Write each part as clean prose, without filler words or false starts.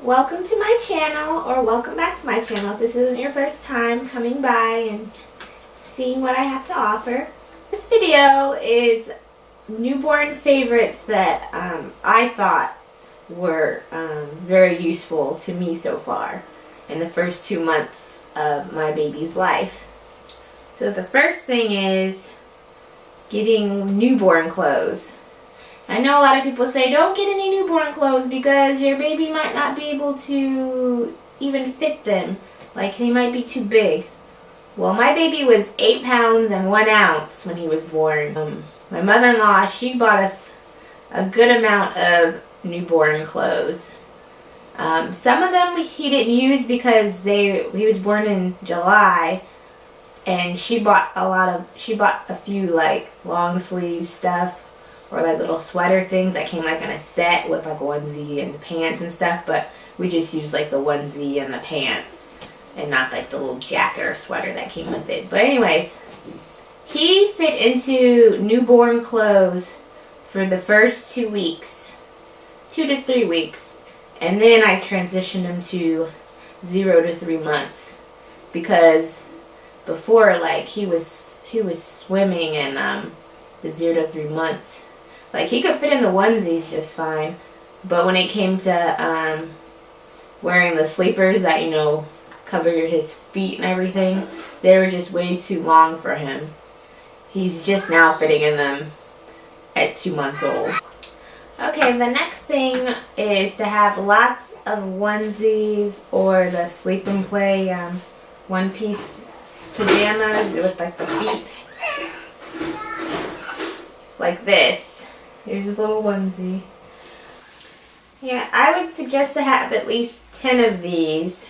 Welcome to my channel, or welcome back to my channel if this isn't your first time coming by and seeing what I have to offer. This video is newborn favorites that I thought were very useful to me so far in the first 2 months of my baby's life. So the first thing is getting newborn clothes. I know a lot of people say don't get any newborn clothes because your baby might not be able to even fit them. Like, they might be too big. Well, my baby was 8 pounds and 1 ounce when he was born. My mother-in-law, she bought us a good amount of newborn clothes. Some of them he didn't use because he was born in July, and she bought a few like long sleeve stuff, or like little sweater things that came like in a set with like onesie and pants and stuff, but we just used like the onesie and the pants and not like the little jacket or sweater that came with it. But anyways, he fit into newborn clothes for the first 2 weeks, 2 to 3 weeks, and then I transitioned him to 0 to 3 months, because before, like, he was swimming in the 0 to 3 months. Like, he could fit in the onesies just fine, but when it came to wearing the sleepers that, you know, cover his feet and everything, they were just way too long for him. He's just now fitting in them at 2 months old. Okay, the next thing is to have lots of onesies or the sleep and play one-piece pajamas with like the feet like this. Here's a little onesie. Yeah, I would suggest to have at least 10 of these.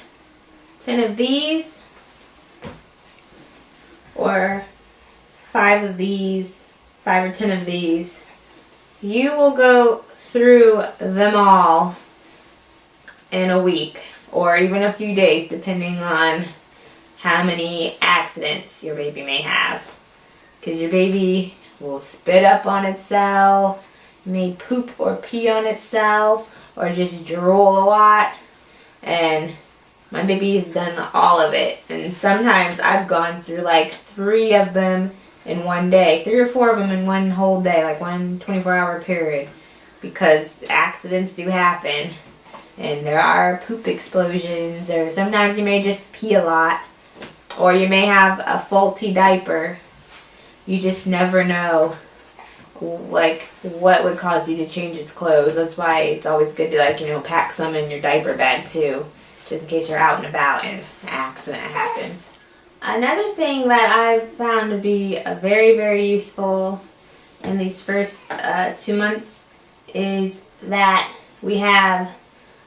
10 of these, or 5 of these, 5 or 10 of these. You will go through them all in a week, or even a few days, depending on how many accidents your baby may have. Because your baby will spit up on itself, may poop or pee on itself, or just drool a lot. And my baby has done all of it. And sometimes I've gone through like 3 of them in one day. 3 or 4 of them in one whole day, like one 24-hour period. Because accidents do happen. And there are poop explosions, or sometimes you may just pee a lot. Or you may have a faulty diaper. You just never know, like, what would cause you to change its clothes. That's why it's always good to, like, you know, pack some in your diaper bag too, just in case you're out and about and an accident happens. Another thing that I've found to be very, very useful in these first 2 months is that we have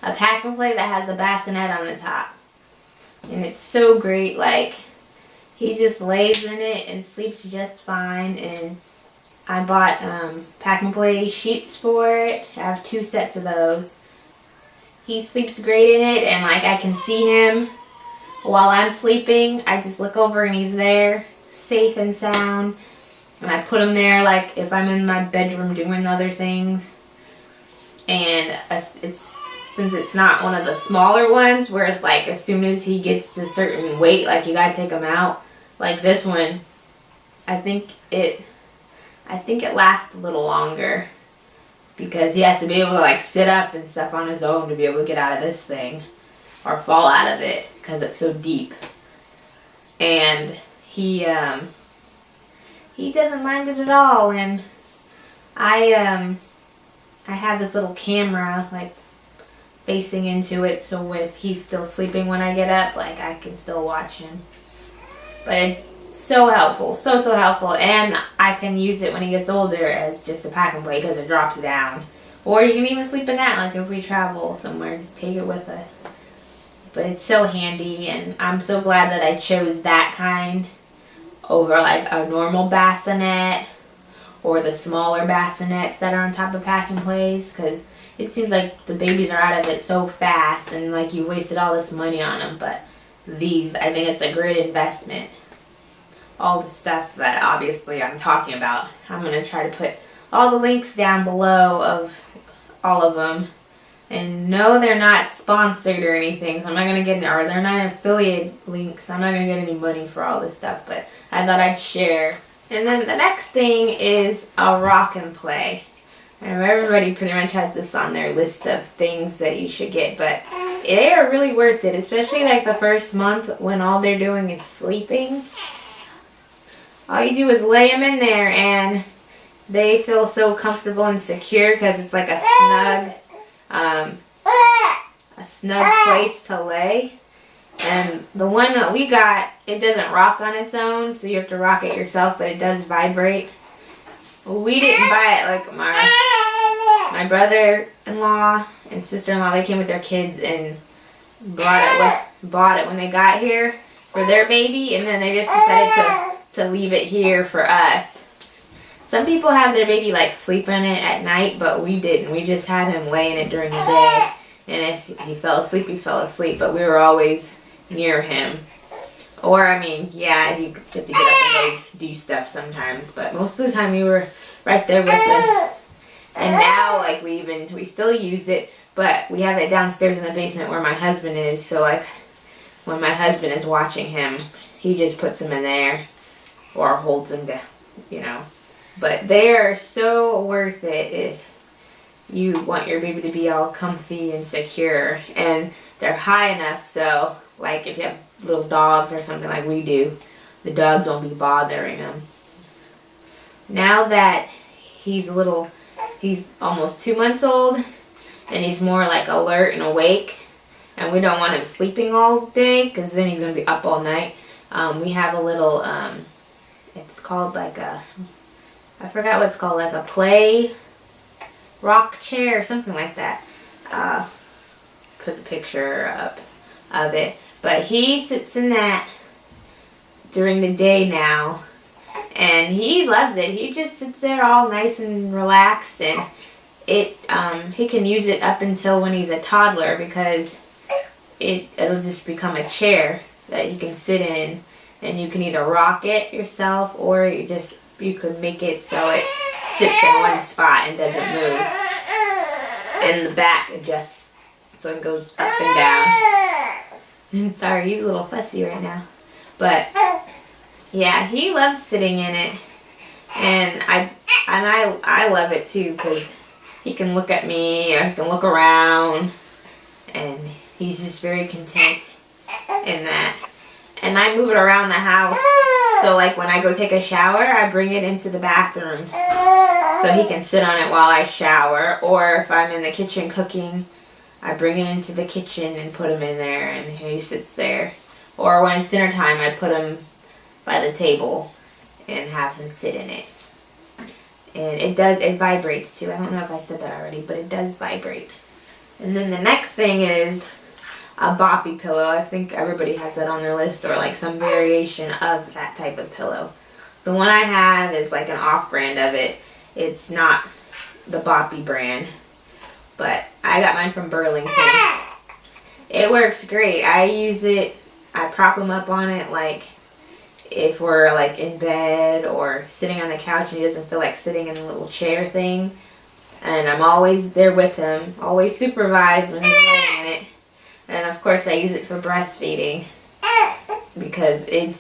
a pack and play that has a bassinet on the top. And it's so great. Like, he just lays in it and sleeps just fine. And I bought pack and play sheets for it. I have 2 sets of those. He sleeps great in it, and like, I can see him while I'm sleeping. I just look over and he's there, safe and sound. And I put him there like if I'm in my bedroom doing other things. And since it's not one of the smaller ones where it's like as soon as he gets to a certain weight, like, you gotta take him out. Like this one, I think it lasts a little longer because he has to be able to like sit up and stuff on his own to be able to get out of this thing or fall out of it because it's so deep. And he doesn't mind it at all. And I have this little camera like facing into it, so if he's still sleeping when I get up, like, I can still watch him. But it's so helpful, so helpful. And I can use it when he gets older as just a pack and play because it drops down. Or you can even sleep in that, like if we travel somewhere, just take it with us. But it's so handy, and I'm so glad that I chose that kind over like a normal bassinet or the smaller bassinets that are on top of pack and plays, because it seems like the babies are out of it so fast and like you wasted all this money on them. But these, I think it's a great investment. All the stuff that obviously I'm talking about, I'm going to try to put all the links down below of all of them And no, they're not sponsored or anything, so I'm not going to get, or they're not an affiliate link, so I'm not going to get any money for all this stuff, but I thought I'd share. And then the next thing is a rock and play. I know everybody pretty much has this on their list of things that you should get, but they are really worth it, especially like the first month when all they're doing is sleeping. All you do is lay them in there and they feel so comfortable and secure because it's like a snug place to lay. And the one that we got, it doesn't rock on its own, so you have to rock it yourself, but it does vibrate. We didn't buy it like my brother-in-law and sister-in-law, they came with their kids and bought it when they got here for their baby, and then they just decided to leave it here for us. Some people have their baby like sleep in it at night, but we didn't. We just had him lay in it during the day, and if he fell asleep, he fell asleep, but we were always near him. Or, I mean, yeah, you have to get up and go do stuff sometimes, but most of the time we were right there with him. And now, like, we still use it, but we have it downstairs in the basement where my husband is, so, like, when my husband is watching him, he just puts him in there or holds him down, you know. But they are so worth it if you want your baby to be all comfy and secure. And they're high enough so, like, if you have little dogs or something like we do, the dogs won't be bothering them. Now that he's almost 2 months old, and he's more like alert and awake, and we don't want him sleeping all day because then he's going to be up all night. We have a little, it's called like I forgot what it's called, like a play rock chair or something like that. Put the picture up of it. But he sits in that during the day now, and he loves it. He just sits there all nice and relaxed, and he can use it up until when he's a toddler because it'll just become a chair that he can sit in, and you can either rock it yourself or you could make it so it sits in one spot and doesn't move. And the back adjusts so it goes up and down. Sorry, he's a little fussy right now. But yeah, he loves sitting in it. And I love it too because he can look at me, I can look around, and he's just very content in that. And I move it around the house. So like when I go take a shower, I bring it into the bathroom so he can sit on it while I shower. Or if I'm in the kitchen cooking, I bring it into the kitchen and put him in there and he sits there. Or when it's dinner time, I put him by the table and have him sit in it. And it vibrates too. I don't know if I said that already, but it does vibrate. And then the next thing is a boppy pillow. I think everybody has that on their list, or like some variation of that type of pillow. The one I have is like an off-brand of it. It's not the boppy brand, but I got mine from Burlington. It works great. I use it, I prop him up on it, like if we're like in bed or sitting on the couch and he doesn't feel like sitting in a little chair thing. And I'm always there with him, always supervised when he's laying in it. And of course I use it for breastfeeding because it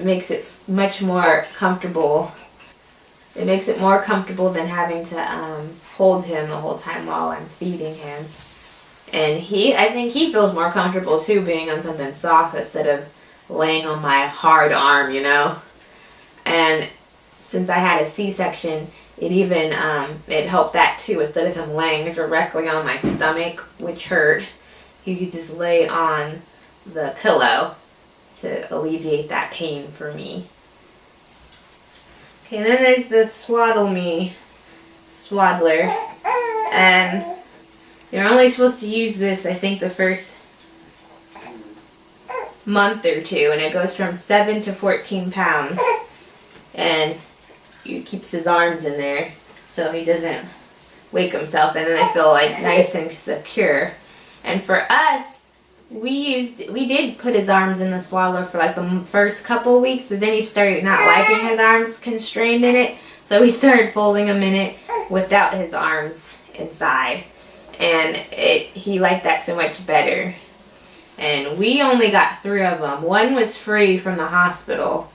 makes it much more comfortable. It makes it more comfortable than having to hold him the whole time while I'm feeding him. And I think he feels more comfortable too being on something soft instead of laying on my hard arm, you know. And since I had a C-section, it even it helped that too. Instead of him laying directly on my stomach, which hurt, he could just lay on the pillow to alleviate that pain for me. Okay, and then there's the Swaddle Me swaddler, and you're only supposed to use this, I think, the first month or two, and it goes from 7 to 14 pounds, and it keeps his arms in there so he doesn't wake himself, and then they feel like nice and secure. And for us, we did put his arms in the swaddler for like the first couple weeks, and then he started not liking his arms constrained in it, so we started folding him in it without his arms inside. and he liked that so much better. And we only got 3 of them. One was free from the hospital.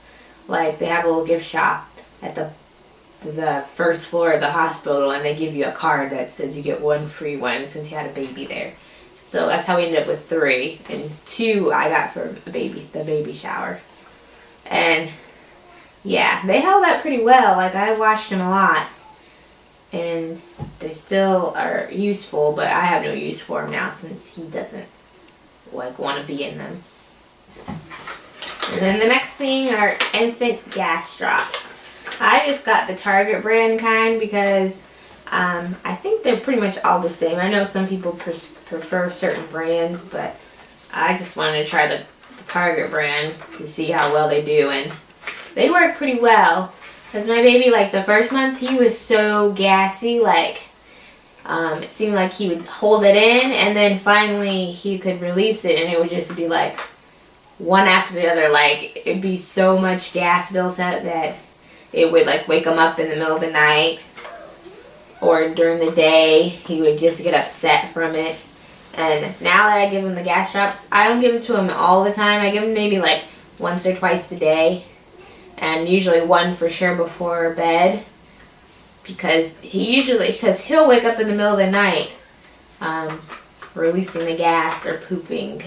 Like, they have a little gift shop at the first floor of the hospital, and they give you a card that says you get 1 free one since you had a baby there. So that's how we ended up with 3, and 2 I got for the baby shower. And yeah, they held up pretty well. Like, I washed them a lot, and they still are useful, but I have no use for them now since he doesn't like want to be in them. And then the next thing are infant gas drops. I just got the Target brand kind because I think they're pretty much all the same. I know some people prefer certain brands, but I just wanted to try the Target brand to see how well they do, and they work pretty well. Because my baby, like, the first month, he was so gassy, like, it seemed like he would hold it in, and then finally he could release it, and it would just be like one after the other. Like, it'd be so much gas built up that it would like wake him up in the middle of the night, or during the day he would just get upset from it. And now that I give him the gas drops, I don't give them to him all the time. I give him maybe like once or twice a day, and usually 1 for sure before bed. Because he'll wake up in the middle of the night releasing the gas or pooping,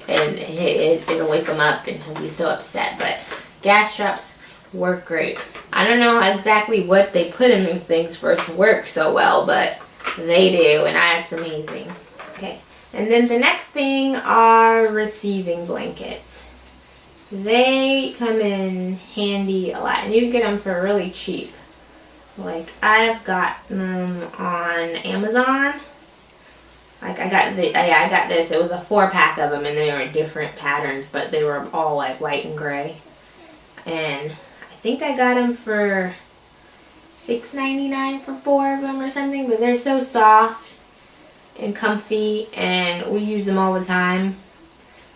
and it'll wake him up and he'll be so upset. But gas drops work great. I don't know exactly what they put in these things for it to work so well, but they do, and that's amazing. Okay, and then the next thing are receiving blankets. They come in handy a lot, and you can get them for really cheap. Like, I've got them on Amazon. Like, I got this. It was a 4-pack of them, and they were different patterns, but they were all like white and gray. And I think I got them for $6.99 for 4 of them or something. But they're so soft and comfy, and we use them all the time.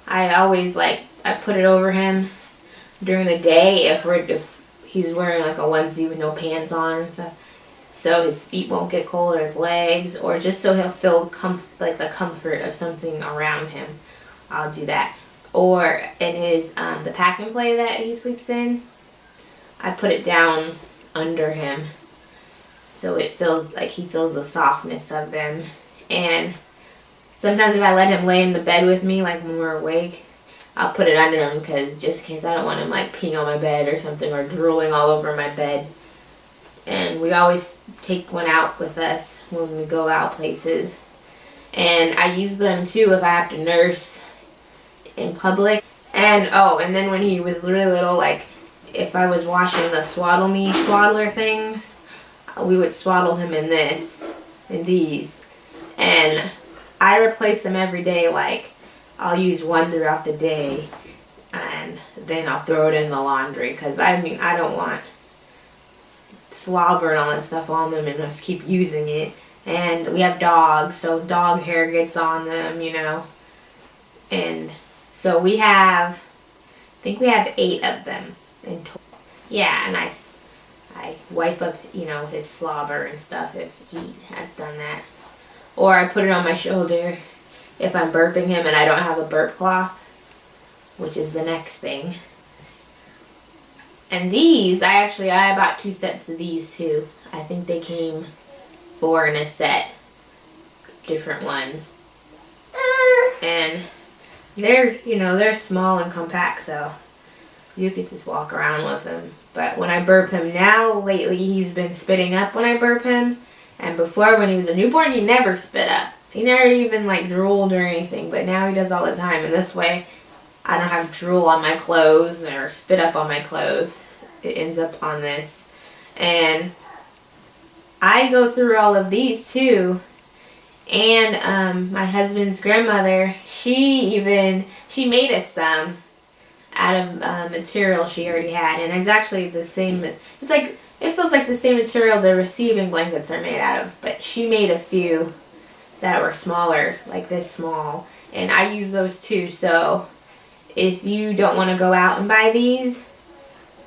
I always I put it over him during the day if he's wearing like a onesie with no pants on and stuff, so his feet won't get cold, or his legs, or just so he'll feel like the comfort of something around him. I'll do that. Or in his the pack and play that he sleeps in, I put it down under him so it feels like he feels the softness of them. And sometimes if I let him lay in the bed with me, like when we're awake, I'll put it under him, because just in case I don't want him like peeing on my bed or something, or drooling all over my bed. And we always take one out with us when we go out places. And I use them too if I have to nurse in public. And and then when he was really little, like if I was washing the Swaddle Me swaddler things, we would swaddle him in these. And I replace them every day. Like, I'll use one throughout the day, and then I'll throw it in the laundry, because I don't want slobber and all that stuff on them and just keep using it. And we have dogs, so dog hair gets on them, you know. And so I think we have 8 of them in total. Yeah, and I wipe up, his slobber and stuff if he has done that. Or I put it on my shoulder if I'm burping him and I don't have a burp cloth, which is the next thing. And these, I bought 2 sets of these too. I think they came 4 in a set, different ones. And they're small and compact, so you could just walk around with them. But when I burp him now, lately he's been spitting up when I burp him. And before, when he was a newborn, he never spit up. He never even drooled or anything, but now he does all the time. And this way, I don't have drool on my clothes or spit up on my clothes. It ends up on this. And I go through all of these too. And my husband's grandmother, she made us some out of material she already had. And it's actually the same. It feels like the same material the receiving blankets are made out of. But she made a few that were smaller, like this small, and I use those too. So if you don't want to go out and buy these,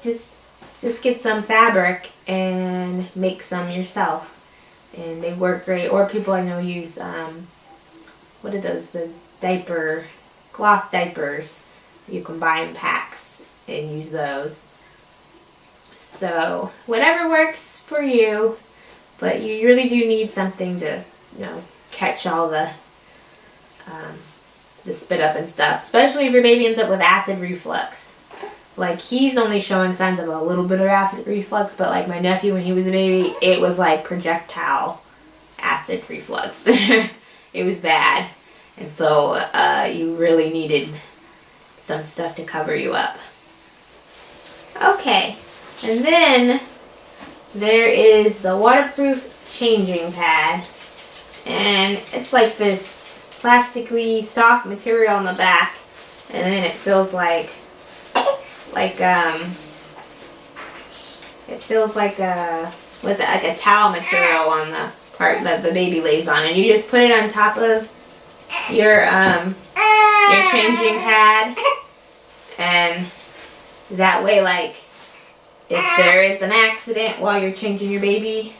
just get some fabric and make some yourself. and they work great. Or people I know use, what are those, the diaper, cloth diapers. You can buy in packs and use those. So whatever works for you, but you really do need something to, catch all the spit up and stuff, especially if your baby ends up with acid reflux. Like, he's only showing signs of a little bit of acid reflux, but like my nephew, when he was a baby, it was like projectile acid reflux. It was bad. And so you really needed some stuff to cover you up. Okay, and then there is the waterproof changing pad, and it's like this plastically soft material on the back, and then it feels like it feels like a, what's it, like a towel material on the part that the baby lays on, and you just put it on top of your changing pad, and that way, like, if there is an accident while you're changing your baby,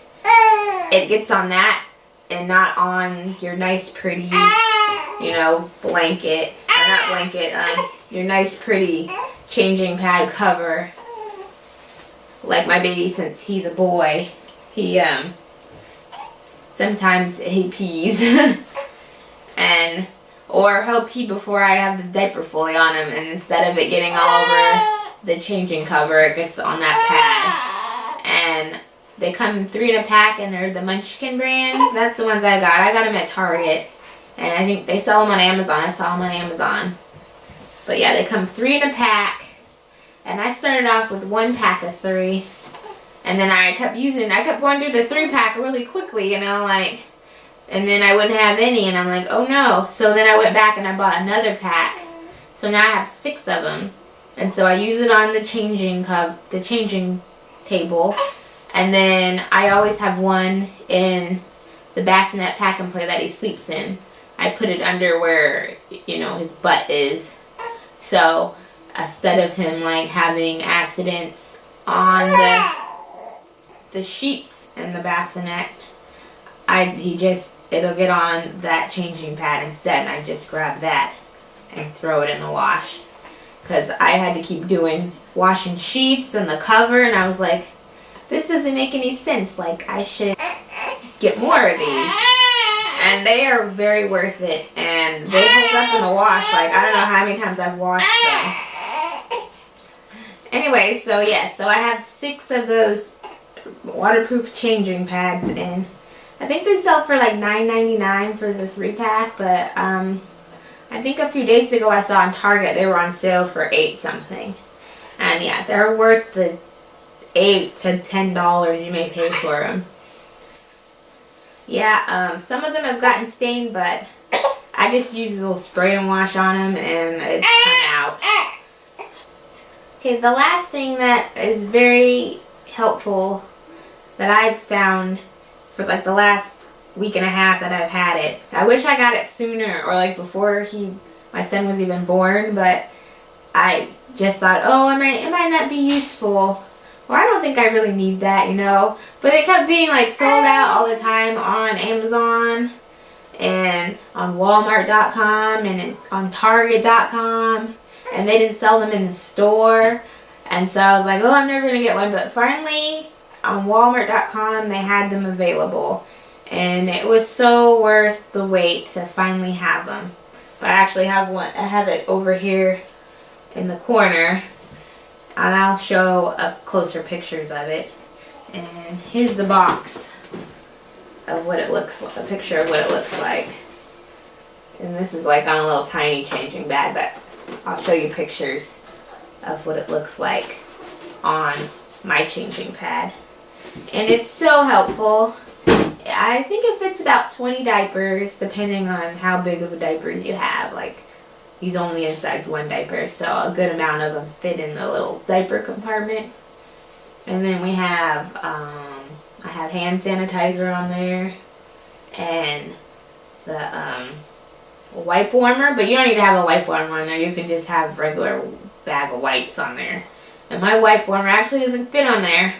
it gets on that and not on your nice pretty, blanket, or not blanket, your nice pretty changing pad cover. Like my baby, since he's a boy, he sometimes he pees and or he'll pee before I have the diaper fully on him, and instead of it getting all over the changing cover, it gets on that pad. And they come in 3 in a pack, and they're the Munchkin brand. That's the ones I got. I got them at Target, and I think they sell them on Amazon. I saw them on Amazon. But yeah, they come 3 in a pack, and I started off with 1 pack of 3, and then I kept going through the 3-pack really quickly, and then I wouldn't have any, and I'm like, oh no. So then I went back and I bought another pack. So now I have 6 of them. And so I use it on the changing table. And then I always have one in the bassinet pack and play that he sleeps in. I put it under where, his butt is. So instead of him having accidents on the sheets in the bassinet, it'll get on that changing pad instead, and I just grab that and throw it in the wash. Because I had to keep doing washing sheets and the cover, and I was like, this doesn't make any sense. Like, I should get more of these. And they are very worth it, and they hold up in the wash. Like, I don't know how many times I've washed them. Anyway, so I have 6 of those waterproof changing pads, and I think they sell for like $9.99 for the 3-pack, but I think a few days ago I saw on Target they were on sale for $8 something. And yeah, they're worth the $8 to $10 you may pay for them. Yeah, some of them have gotten stained, but I just use a little spray and wash on them, and it's come out. Okay, the last thing that is very helpful that I've found for like the last week and a half that I've had it. I wish I got it sooner, or like before my son was even born, but I just thought, oh, it might not be useful. Or I don't think I really need that, But it kept being like sold out all the time on Amazon and on Walmart.com and on Target.com. And they didn't sell them in the store. And so I was like, oh, I'm never going to get one. But finally, on Walmart.com, they had them available. And it was so worth the wait to finally have them. But I actually have one. I have it over here in the corner. And I'll show up closer pictures of it. And here's the box of what it looks like, a picture of what it looks like. And this is like on a little tiny changing bag, but I'll show you pictures of what it looks like on my changing pad. And it's so helpful. I think it fits about 20 diapers, depending on how big of a diapers you have. Like, he's only in size 1 diaper, so a good amount of them fit in the little diaper compartment. And then we have, I have hand sanitizer on there, and the wipe warmer, but you don't need to have a wipe warmer on there. You can just have regular bag of wipes on there. And my wipe warmer actually doesn't fit on there.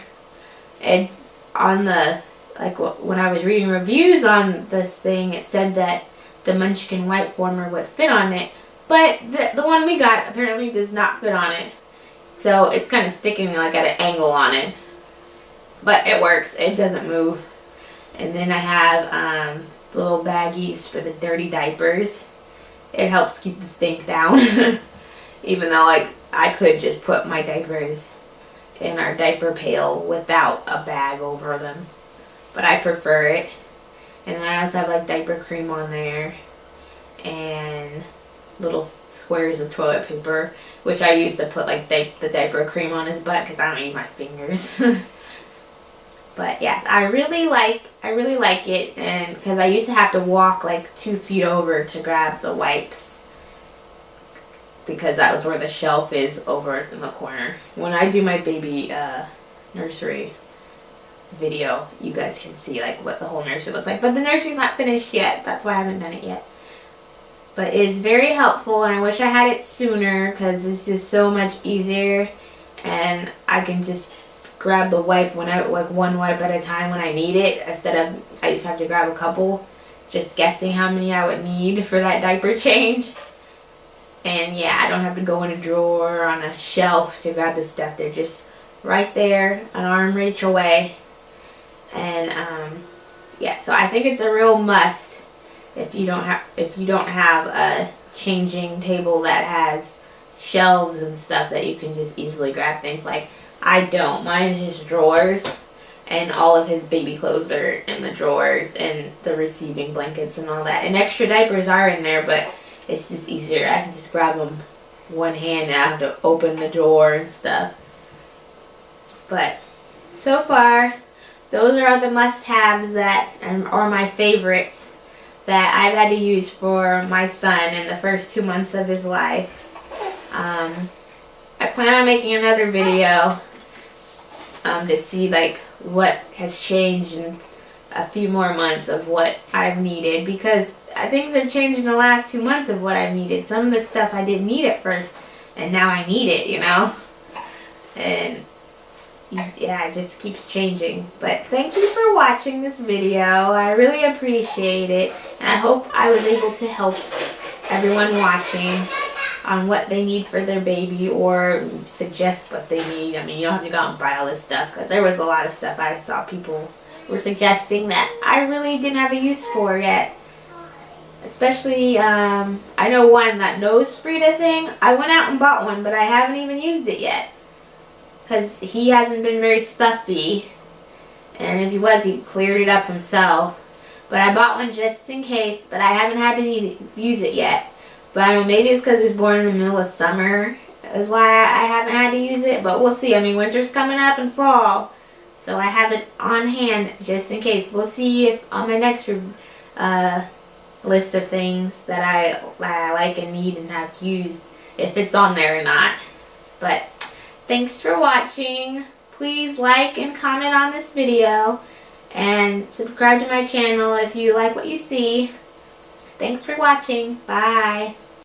It's on the like when I was reading reviews on this thing, it said that the Munchkin wipe warmer would fit on it, but the one we got apparently does not fit on it. So it's kind of sticking like at an angle on it. But it works. It doesn't move. And then I have little baggies for the dirty diapers. It helps keep the stink down. Even though like I could just put my diapers in our diaper pail without a bag over them. But I prefer it. And then I also have like diaper cream on there. And little squares of toilet paper, which I use to put like the diaper cream on his butt because I don't use my fingers. But yeah, I really like it, and because I used to have to walk like 2 feet over to grab the wipes because that was where the shelf is over in the corner. When I do my baby nursery video, you guys can see like what the whole nursery looks like, but the nursery's not finished yet. That's why I haven't done it yet. But it's very helpful, and I wish I had it sooner because it's just so much easier, and I can just grab the wipe like one wipe at a time when I need it, instead of I used to have to grab a couple, just guessing how many I would need for that diaper change. And yeah, I don't have to go in a drawer or on a shelf to grab the stuff. They're just right there, an arm reach away. And yeah, so I think it's a real must if you don't have a changing table that has shelves and stuff that you can just easily grab things. Like I don't. Mine is just drawers, and all of his baby clothes are in the drawers, and the receiving blankets and all that. And extra diapers are in there, but it's just easier. I can just grab them one hand and I have to open the drawer and stuff. But so far, those are the must-haves that are my favorites that I've had to use for my son in the first 2 months of his life. I plan on making another video to see like what has changed in a few more months of what I've needed, because things have changed in the last 2 months of what I've needed. Some of the stuff I didn't need at first, and now I need it, you know? And yeah, it just keeps changing. But thank you for watching this video. I really appreciate it, and I hope I was able to help everyone watching on what they need for their baby, or suggest what they need. I mean, you don't have to go out and buy all this stuff, because there was a lot of stuff I saw people were suggesting that I really didn't have a use for yet. Especially, I know one, that nose Frida thing. I went out and bought one, but I haven't even used it yet, because he hasn't been very stuffy, and if he was, he cleared it up himself. But I bought one just in case, but I haven't had to use it yet. But I don't know, maybe it's because he was born in the middle of summer is why I haven't had to use it. But we'll see. I mean, winter's coming up and fall, so I have it on hand just in case. We'll see if on my next list of things that I like and need and have used, if it's on there or not. But thanks for watching. Please like and comment on this video, and subscribe to my channel if you like what you see. Thanks for watching. Bye.